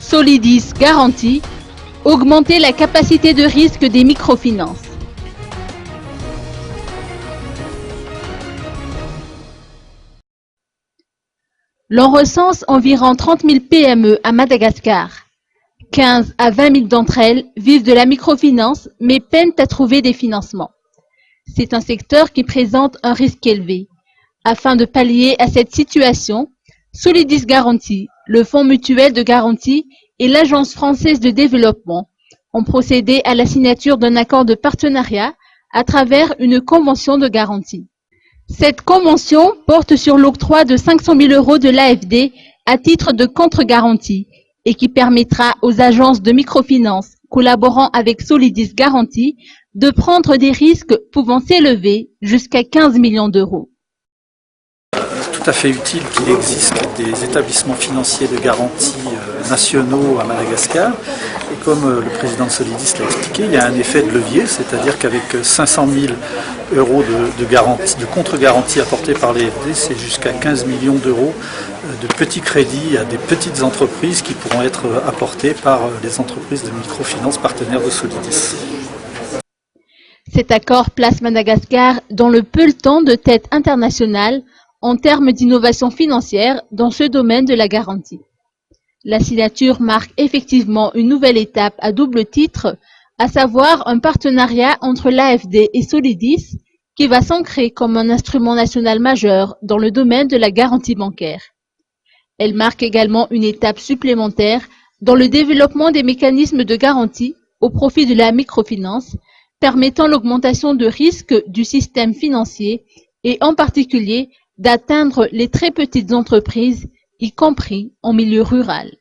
Solidis Garantie, augmenter la capacité de risque des microfinances. L'on recense environ 30 000 PME à Madagascar. 15 à 20 000 d'entre elles vivent de la microfinance mais peinent à trouver des financements. C'est un secteur qui présente un risque élevé. Afin de pallier à cette situation, Solidis Garantie, le Fonds mutuel de garantie et l'Agence française de développement ont procédé à la signature d'un accord de partenariat à travers une convention de garantie. Cette convention porte sur l'octroi de 500 000 € de l'AFD à titre de contre-garantie et qui permettra aux agences de microfinance collaborant avec Solidis Garantie de prendre des risques pouvant s'élever jusqu'à 15 millions d'euros. Tout à fait utile qu'il existe des établissements financiers de garantie nationaux à Madagascar. Et comme le président de Solidis l'a expliqué, il y a un effet de levier, c'est-à-dire qu'avec 500 000 € de contre-garantie apportés par les FD, c'est jusqu'à 15 millions d'euros de petits crédits à des petites entreprises qui pourront être apportés par les entreprises de microfinance partenaires de Solidis. Cet accord place Madagascar dans le peloton de tête internationale en termes d'innovation financière dans ce domaine de la garantie. La signature marque effectivement une nouvelle étape à double titre, à savoir un partenariat entre l'AFD et Solidis qui va s'ancrer comme un instrument national majeur dans le domaine de la garantie bancaire. Elle marque également une étape supplémentaire dans le développement des mécanismes de garantie au profit de la microfinance, permettant l'augmentation de risque du système financier et en particulier d'atteindre les très petites entreprises, y compris en milieu rural.